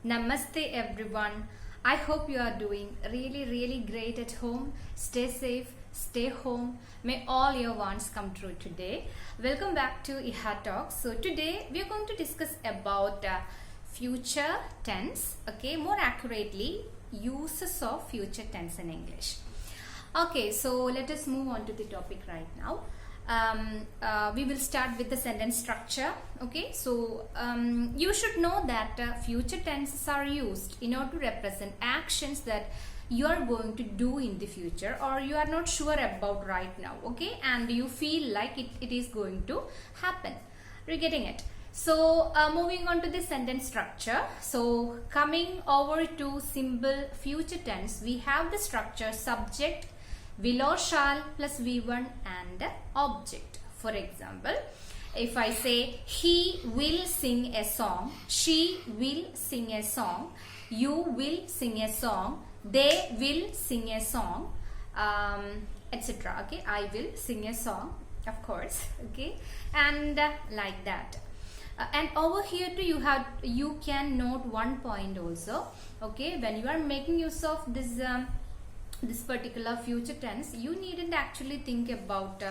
Namaste everyone. I hope you are doing really great at home. Stay safe, stay home. May all your wants come true today. Welcome back to IHA Talks. So today we are going to discuss about future tense. Okay, more accurately, uses of future tense in English. Okay, so let us move on to the topic right now. We will start with the sentence structure. Okay, so you should know that future tenses are used in order to represent actions that you are going to do in the future or you are not sure about right now. Okay, and you feel like it is going to happen. You're getting it. So moving on to the sentence structure. So coming over to simple future tense, we have the structure subject, will or shall plus V1 and object. For example, if I say he will sing a song, she will sing a song, you will sing a song, they will sing a song, etc. Okay, I will sing a song, of course. Okay, and like that. And over here too you can note one point also. Okay, when you are making use of this particular future tense, you needn't actually think about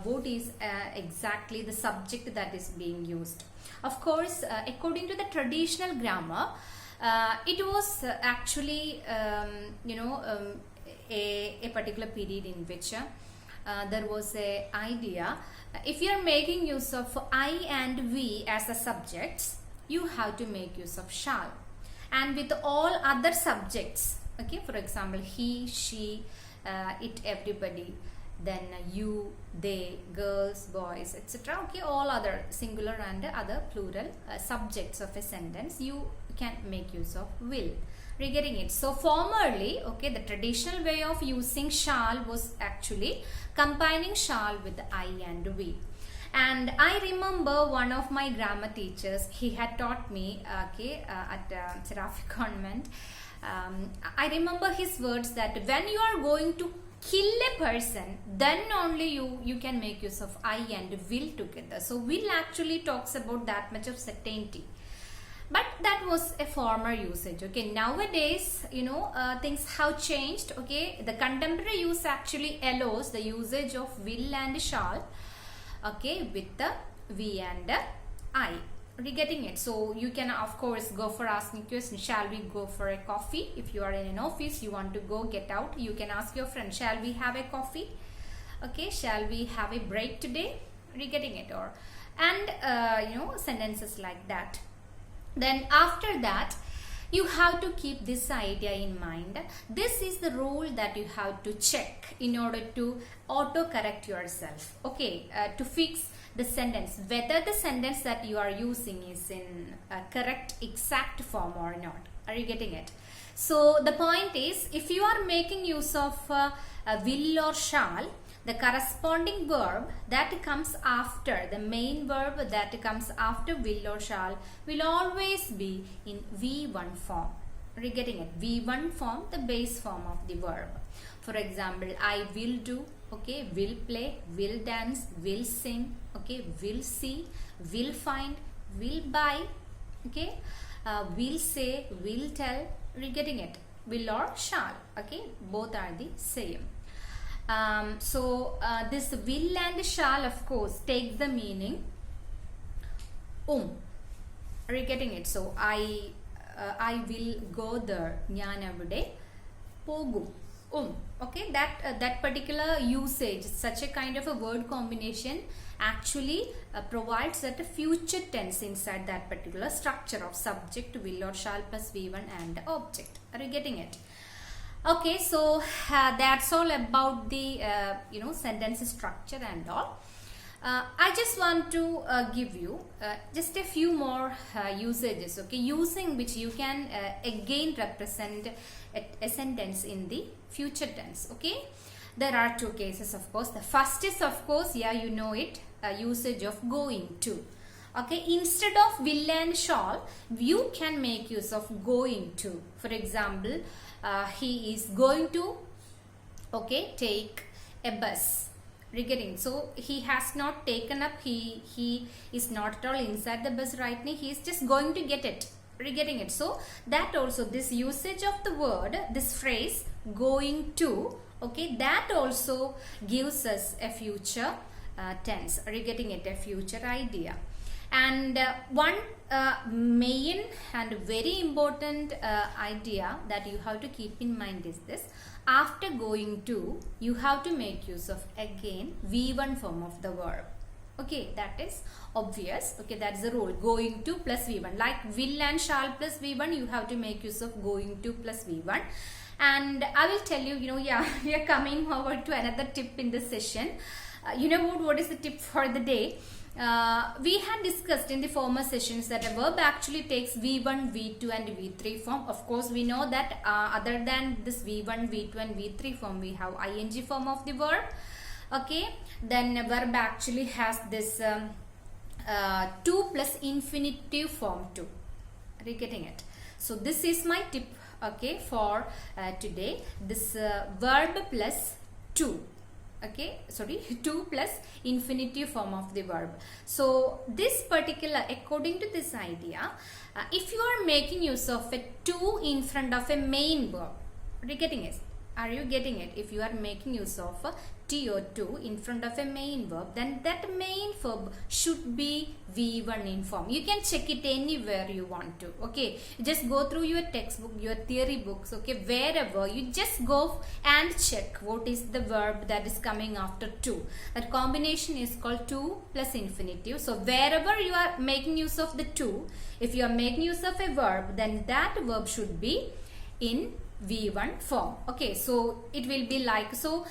what is exactly the subject that is being used. Of course, according to the traditional grammar, it was actually a particular period in which there was a idea. If you are making use of I and we as a subjects, you have to make use of shall, and with all other subjects, okay, for example, he, she, it, everybody, then you, they, girls, boys, etc. Okay, all other singular and other plural subjects of a sentence, you can make use of will. We're getting it. So formerly, okay, the traditional way of using shall was actually combining shall with I and we. And I remember one of my grammar teachers, he had taught me at Seraphic Convent. I remember his words that when you are going to kill a person, then only you can make use of I and will together. So will actually talks about that much of certainty. But that was a former usage. Okay, nowadays, things have changed. Okay, the contemporary use actually allows the usage of will and shall, okay, with the we and I. Are you getting it? So you can of course go for asking questions. Shall we go for a coffee? If you are in an office, you want to go get out, you can ask your friend, shall we have a coffee? Okay, shall we have a break today? Are you getting it? Or and sentences like that. Then after that, you have to keep this idea in mind. This is the rule that you have to check in order to auto-correct yourself. Okay, to fix the sentence, whether the sentence that you are using is in a correct exact form or not. Are you getting it? So the point is, if you are making use of a will or shall, the corresponding verb that comes after, the main verb that comes after will or shall, will always be in V1 form. Are you getting it? V1 form, the base form of the verb. For example, I will do, okay, will play, will dance, will sing, okay, will see, will find, will buy, okay, will say, will tell. Are you getting it? Will or shall, okay, both are the same. This will and shall of course takes the meaning Are you getting it? So I will go there. ഞാൻ അവിടെ പോകും. Okay, that particular usage, such a kind of a word combination actually provides that a future tense inside that particular structure of subject, will or shall plus V1 and object. Are you getting it? Okay, so that's all about the sentence structure and all. I just want to give you just a few more usages, okay, using which you can again represent a sentence in the future tense. Okay, there are two cases, of course. The first is, of course, yeah, you know it, usage of going to. Okay, instead of will and shall, you can make use of going to. For example, he is going to, okay, take a bus. Are you getting? So he has not taken up, he is not at all inside the bus right now, he is just going to get it. Are you getting it? So that also, this usage of the word, this phrase going to, okay, that also gives us a future tense. Are you getting it? A future idea. And one main and very important idea that you have to keep in mind is this: after going to, you have to make use of again V1 form of the verb. Okay, that is obvious. Okay, that's the rule. Going to plus V1. Like will and shall plus V1, you have to make use of going to plus V1. And I will tell you, yeah, we are coming over to another tip in this session. What is the tip for the day? We had discussed in the former sessions that a verb actually takes V1, V2 and V3 form. Of course, we know that other than this V1, V2 and V3 form, we have ing form of the verb. Okay, then a verb actually has this 2 plus infinitive form too. Are you getting it? So this is my tip, okay, for today. This verb plus 2. Okay, sorry, 2 plus infinitive form of the verb. So this particular, according to this idea, if you are making use of a 2 in front of a main verb, are you getting it? Are you getting it? If you are making use of a T or 2 in front of a main verb, then that main verb should be V1 in form. You can check it anywhere you want to. Okay, you just go through your textbook, your theory books, okay, wherever, you just go and check what is the verb that is coming after 2. That combination is called 2 plus infinitive. So wherever you are making use of the 2, if you are making use of a verb, then that verb should be in V1 form. Okay, so it will be like, so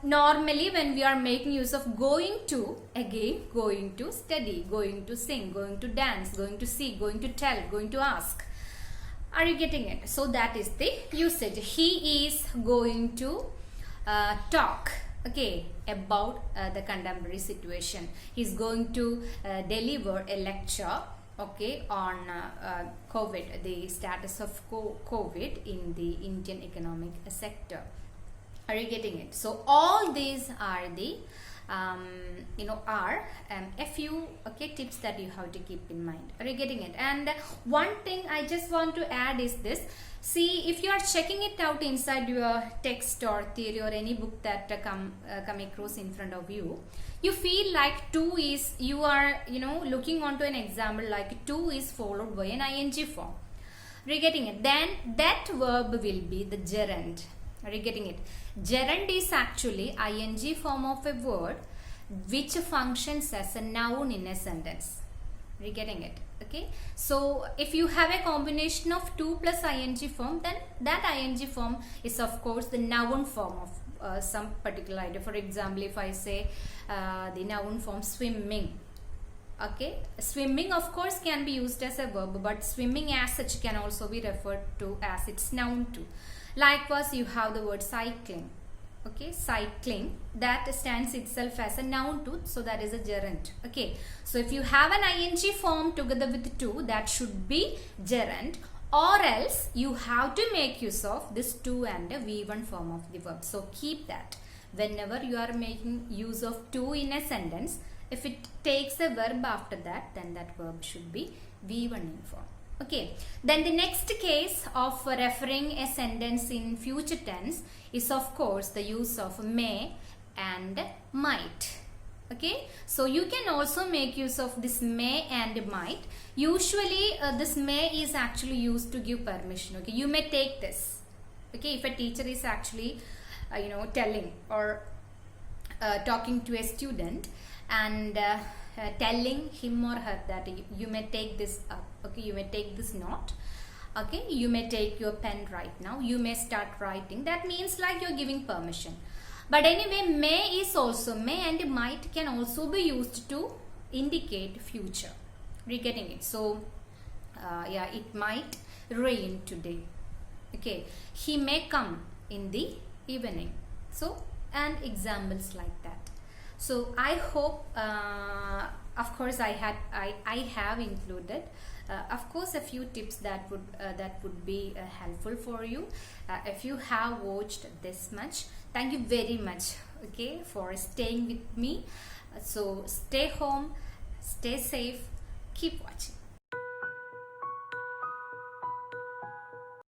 normally when we are making use of going to, again, going to study, going to sing, going to dance, going to see, going to tell, going to ask. Are you getting it? So that is the usage. He is going to talk, okay, about the contemporary situation. He is going to deliver a lecture, okay, on COVID, the status of COVID in the Indian economic sector. Are you getting it? So all these are the a few, okay, tips that you have to keep in mind. Are you getting it? And one thing I just want to add is this: see, if you are checking it out inside your text or theory or any book that come across in front of you, you feel like 2 is, you are looking onto an example like 2 is followed by an ing form. Are you getting it? Then that verb will be the gerund. Are you getting it? Gerund is actually ing form of a word which functions as a noun in a sentence. Are you getting it? Okay, so if you have a combination of 2 plus ing form, then that ing form is of course the noun form of some particular idea. For example, if I say the noun form swimming, okay, swimming of course can be used as a verb, but swimming as such can also be referred to as its noun too. Likewise, you have the word cycling, okay, cycling, that stands itself as a noun too, so that is a gerund. Okay, so if you have an ing form together with 2, that should be gerund, or else you have to make use of this 2 and a V1 form of the verb. So keep that. Whenever you are making use of 2 in a sentence, if it takes a verb after that, then that verb should be V1 in form. Okay, then the next case of referring a sentence in future tense is of course the use of may and might. Okay, so you can also make use of this may and might. Usually this may is actually used to give permission. Okay, you may take this. Okay, if a teacher is actually telling or talking to a student and telling him or her that you may take this up, okay, you may take this note, okay, you may take your pen right now, you may start writing. That means like you're giving permission. But anyway, may and might can also be used to indicate future. Are you getting it? So yeah, it might rain today. Okay, he may come in the evening. So, and examples like that. So I hope of course I have included of course a few tips that would be helpful for you if you have watched this much. Thank you very much, okay, for staying with me. So stay home, stay safe, keep watching.